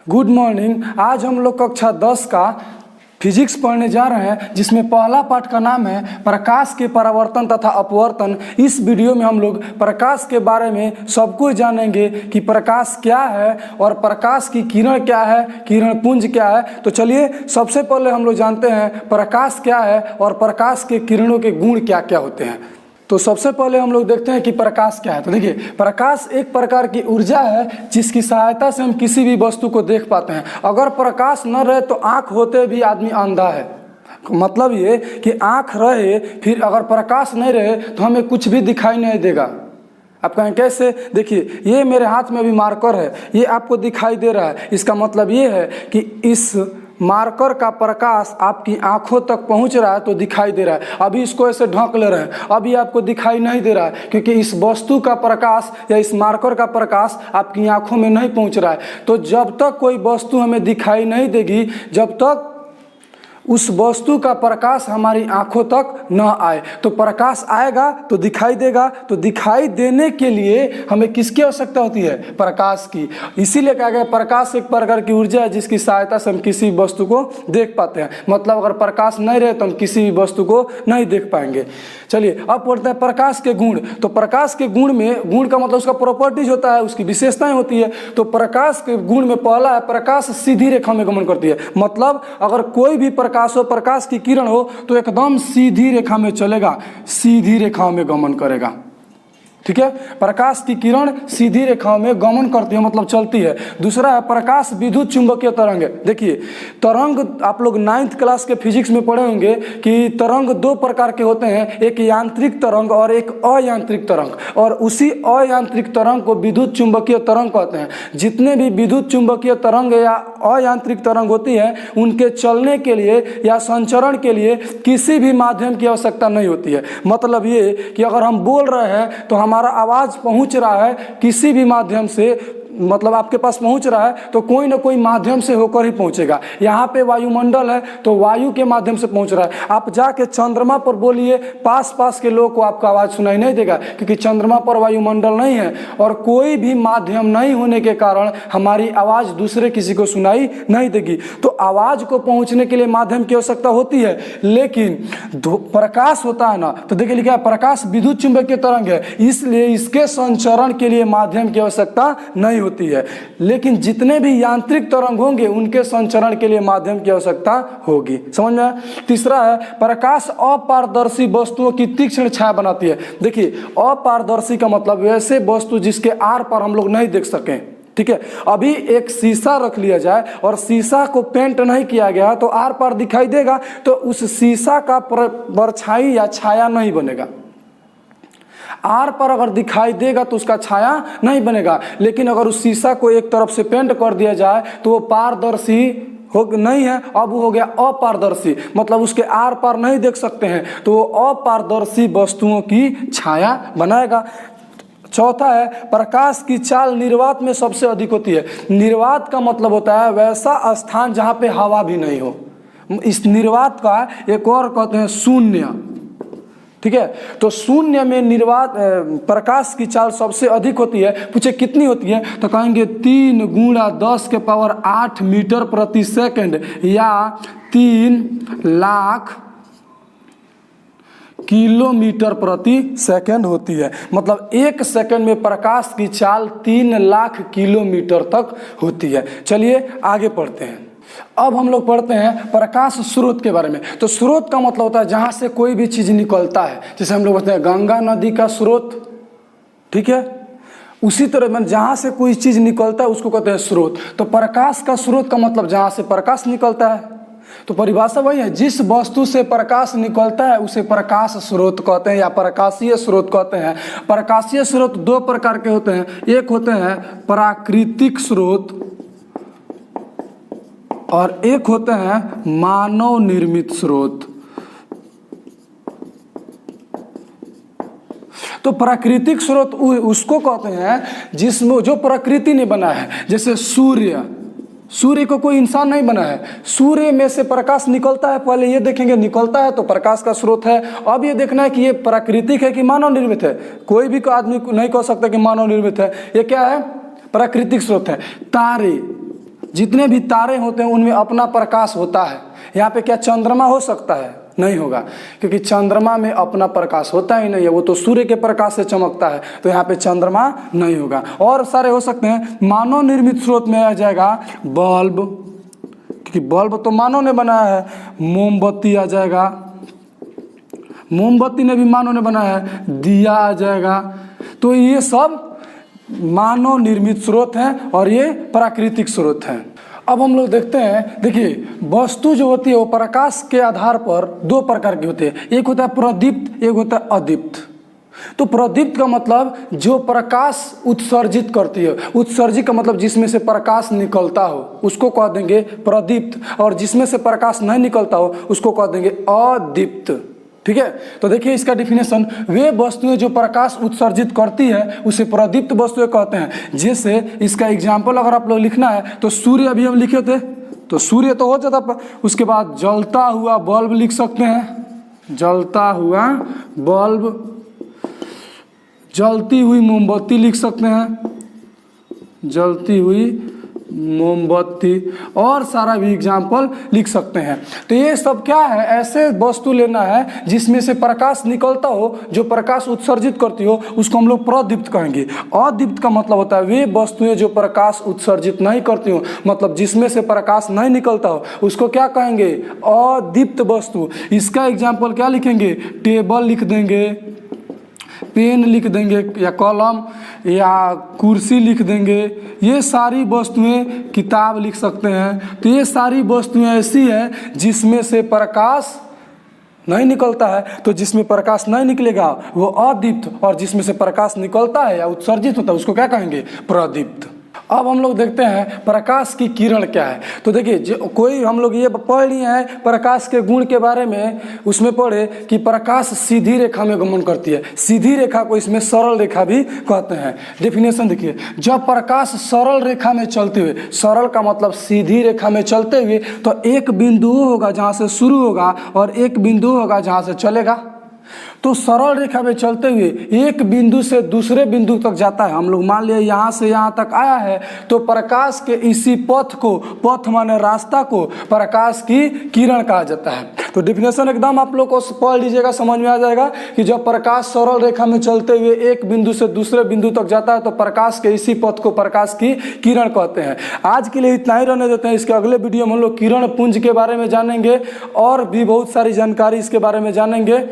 Good morning. आज हम लोग कक्षा 10 का फिजिक्स पढ़ने जा रहे हैं, जिसमें पहला पाठ का नाम है प्रकाश के परावर्तन तथा अपवर्तन। इस वीडियो में हम लोग प्रकाश के बारे में सब कुछ जानेंगे कि प्रकाश क्या है और प्रकाश की किरण क्या है, किरण पुंज क्या है। तो चलिए सबसे पहले हम लोग जानते हैं प्रकाश क्या है और प्रकाश के किरणों के गुण क्या क्या होते हैं। तो सबसे पहले हम लोग देखते हैं कि प्रकाश क्या है। तो देखिए, प्रकाश एक प्रकार की ऊर्जा है जिसकी सहायता से हम किसी भी वस्तु को देख पाते हैं। अगर प्रकाश न रहे तो आँख होते भी आदमी अंधा है। मतलब ये कि आँख रहे फिर अगर प्रकाश नहीं रहे तो हमें कुछ भी दिखाई नहीं देगा। आप कहें कैसे? देखिए, ये मेरे हाथ में अभी मार्कर है, ये आपको दिखाई दे रहा है। इसका मतलब ये है कि इस मार्कर का प्रकाश आपकी आंखों तक पहुंच रहा है तो दिखाई दे रहा है। अभी इसको ऐसे ढक ले रहे हैं, अभी आपको दिखाई नहीं दे रहा है, क्योंकि इस वस्तु का प्रकाश या इस मार्कर का प्रकाश आपकी आंखों में नहीं पहुंच रहा है। तो जब तक कोई वस्तु हमें दिखाई नहीं देगी, जब तक उस वस्तु का प्रकाश हमारी आंखों तक न आए, तो प्रकाश आएगा तो दिखाई देगा। तो दिखाई देने के लिए हमें किसकी आवश्यकता होती है? प्रकाश की। इसीलिए कहा गया प्रकाश एक प्रकार की ऊर्जा है जिसकी सहायता से हम किसी वस्तु को देख पाते हैं। मतलब अगर प्रकाश नहीं रहे तो हम किसी भी वस्तु को नहीं देख पाएंगे। चलिए अब पढ़ते हैं प्रकाश के गुण। तो प्रकाश के गुण में, गुण का मतलब उसका प्रॉपर्टीज होता है, उसकी विशेषताएं होती है। तो प्रकाश के गुण में पहला है प्रकाश सीधी रेखा में गमन करती है। मतलब अगर कोई भी प्रकाश हो, प्रकाश की किरण हो, तो एकदम सीधी रेखा में चलेगा, सीधी रेखा में गमन करेगा। ठीक है, प्रकाश की किरण सीधी रेखाओं में गमन करती है, मतलब चलती है। दूसरा है प्रकाश विद्युत चुंबकीय तरंग है। देखिए, तरंग आप लोग 9th क्लास के फिजिक्स में पढ़े होंगे कि तरंग दो प्रकार के होते हैं, एक यांत्रिक तरंग और एक अयांत्रिक तरंग। और उसी अयांत्रिक तरंग को विद्युत चुंबकीय तरंग कहते हैं। जितने भी विद्युत चुंबकीय तरंग या अयांत्रिक तरंग होती है, उनके चलने के लिए या संचरण के लिए किसी भी माध्यम की आवश्यकता नहीं होती है। मतलब ये कि अगर हम बोल रहे हैं तो हमारा आवाज पहुंच रहा है किसी भी माध्यम से, मतलब आपके पास पहुंच रहा है तो कोई ना कोई माध्यम से होकर ही पहुंचेगा। यहाँ पे वायुमंडल है तो वायु के माध्यम से पहुंच रहा है। आप जाके चंद्रमा पर बोलिए, पास पास के लोग को आपका आवाज सुनाई नहीं देगा, क्योंकि चंद्रमा पर वायुमंडल नहीं है और कोई भी माध्यम नहीं होने के कारण हमारी आवाज दूसरे किसी को सुनाई नहीं देगी। तो आवाज को पहुंचने के लिए माध्यम की आवश्यकता होती है। लेकिन प्रकाश होता है ना, तो देखिए लिखा है प्रकाश विद्युत चुंबकीय तरंग है, इसलिए इसके संचरण के लिए माध्यम की आवश्यकता नहीं होती है। लेकिन जितने भी यांत्रिक तरंग होंगे उनके संचरण के लिए माध्यम की आवश्यकता होगी। समझ में आया? तीसरा है प्रकाश अपारदर्शी वस्तुओं की तीक्ष्ण छाया बनाती है। देखिए, अपारदर्शी का मतलब वैसे वस्तु जिसके आर पर हम लोग नहीं देख सकें। ठीक है, अभी एक शीशा रख लिया जाए और शीशा को पेंट नहीं किया गया तो आर पार दिखाई देगा, तो उस शीशा का परछाई या छाया नहीं बनेगा। आर पर अगर दिखाई देगा तो उसका छाया नहीं बनेगा। लेकिन अगर उस शीशा को एक तरफ से पेंट कर दिया जाए तो वो पारदर्शी हो नहीं है, अब हो गया अपारदर्शी। मतलब उसके आर पार नहीं देख सकते हैं, तो वो अपारदर्शी वस्तुओं की छाया बनाएगा। चौथा है प्रकाश की चाल निर्वात में सबसे अधिक होती है। निर्वात का मतलब होता है वैसा स्थान जहां पे हवा भी नहीं हो। इस निर्वात का एक और कहते हैं शून्य। ठीक है, तो शून्य में निर्वात प्रकाश की चाल सबसे अधिक होती है। पूछे कितनी होती है, तो कहेंगे 3 × 10⁸ मीटर प्रति सेकंड या 3 लाख किलोमीटर प्रति सेकंड होती है। मतलब 1 सेकंड में प्रकाश की चाल 3 लाख किलोमीटर तक होती है। चलिए आगे पढ़ते हैं। अब हम लोग पढ़ते हैं प्रकाश स्रोत के बारे में। तो स्रोत का मतलब होता है जहां से कोई भी चीज निकलता है, जैसे हम लोग बोलते हैं गंगा नदी का स्रोत। ठीक है, उसी तरह जहां से कोई चीज निकलता है उसको कहते हैं स्रोत। तो प्रकाश का स्रोत का मतलब जहां से प्रकाश निकलता है। तो परिभाषा वही है, जिस वस्तु से प्रकाश निकलता है उसे प्रकाश स्रोत कहते हैं या प्रकाशीय स्रोत कहते हैं। प्रकाशीय स्रोत 2 प्रकार के होते हैं। एक होते हैं प्राकृतिक स्रोत और एक होते हैं मानव निर्मित स्रोत। तो प्राकृतिक स्रोत उसको कहते हैं जिसमें जो प्रकृति ने बनाया है। जैसे सूर्य, सूर्य को कोई इंसान नहीं बना है। सूर्य में से प्रकाश निकलता है, पहले ये देखेंगे निकलता है तो प्रकाश का स्रोत है। अब ये देखना है कि ये प्राकृतिक है कि मानव निर्मित है। कोई भी आदमी नहीं कह सकता कि मानव निर्मित है। ये क्या है? प्राकृतिक स्रोत है। तारे, जितने भी तारे होते हैं उनमें अपना प्रकाश होता है। यहाँ पे क्या चंद्रमा हो सकता है? नहीं होगा, क्योंकि चंद्रमा में अपना प्रकाश होता ही नहीं है, वो तो सूर्य के प्रकाश से चमकता है, तो यहाँ पे चंद्रमा नहीं होगा। और सारे हो सकते हैं। मानव निर्मित स्रोत में आ जाएगा बल्ब, क्योंकि बल्ब तो मानव ने बनाया है। मोमबत्ती आ जाएगा, मोमबत्ती ने भी मानव ने बनाया है। दिया आ जाएगा। तो ये सब मानव निर्मित स्रोत हैं और ये प्राकृतिक स्रोत हैं। अब हम लोग देखते हैं, देखिए वस्तु जो होती है वो प्रकाश के आधार पर दो प्रकार की होती है, एक होता है प्रदीप्त, एक होता है अदीप्त। तो प्रदीप्त का मतलब जो प्रकाश उत्सर्जित करती है, उत्सर्जित का मतलब जिसमें से प्रकाश निकलता हो उसको कह देंगे प्रदीप्त, और जिसमें से प्रकाश नहीं निकलता हो उसको कह देंगे अदीप्त। ठीक है, तो देखिए इसका डिफिनेशन, वे वस्तुएं जो प्रकाश उत्सर्जित करती है उसे प्रदीप्त वस्तुएं कहते हैं। जैसे इसका एग्जाम्पल अगर आप लोग लिखना है तो सूर्य अभी हम लिखे थे, तो सूर्य तो हो जाता, उसके बाद जलता हुआ बल्ब लिख सकते हैं, जलता हुआ बल्ब, जलती हुई मोमबत्ती लिख सकते हैं, जलती हुई मोमबत्ती, और सारा भी एग्जाम्पल लिख सकते हैं। तो ये सब क्या है, ऐसे वस्तु लेना है जिसमें से प्रकाश निकलता हो, जो प्रकाश उत्सर्जित करती हो, उसको हम लोग प्रदीप्त कहेंगे। अदीप्त का मतलब होता है वे वस्तुएं जो प्रकाश उत्सर्जित नहीं करती हो, मतलब जिसमें से प्रकाश नहीं निकलता हो, उसको क्या कहेंगे, अदीप्त वस्तु। इसका एग्जाम्पल क्या लिखेंगे, टेबल लिख देंगे, पेन लिख देंगे, या कलम या कुर्सी लिख देंगे। ये सारी वस्तुएं, किताब लिख सकते हैं। तो ये सारी वस्तुएं ऐसी हैं जिसमें से प्रकाश नहीं निकलता है, तो जिसमें प्रकाश नहीं निकलेगा वो अदीप्त, और जिसमें से प्रकाश निकलता है या उत्सर्जित होता है उसको क्या कहेंगे, प्रदीप्त। अब हम लोग देखते हैं प्रकाश की किरण क्या है। तो देखिए कोई हम लोग ये पढ़ लिए हैं प्रकाश के गुण के बारे में, उसमें पढ़े कि प्रकाश सीधी रेखा में गमन करती है। सीधी रेखा को इसमें सरल रेखा भी कहते हैं। डेफिनेशन देखिए, जब प्रकाश सरल रेखा में चलते हुए, सरल का मतलब सीधी रेखा में चलते हुए, तो एक बिंदु होगा जहाँ से शुरू होगा और एक बिंदु होगा जहाँ से चलेगा। तो सरल रेखा में चलते हुए एक बिंदु से दूसरे बिंदु तक जाता है। हम लोग मान लिया यहाँ से यहाँ तक आया है, तो प्रकाश के इसी पथ को, पथ माने रास्ता को, प्रकाश की किरण कहा जाता है। तो डिफिनेशन एकदम आप लोग को पढ़ लीजिएगा, समझ में आ जाएगा कि जब प्रकाश सरल रेखा में चलते हुए एक बिंदु से दूसरे बिंदु तक जाता है तो प्रकाश के इसी पथ को प्रकाश की किरण कहते हैं। आज के लिए इतना ही रहने देते हैं। इसके अगले वीडियो में हम लोग किरण पुंज के बारे में जानेंगे और भी बहुत सारी जानकारी इसके बारे में जानेंगे।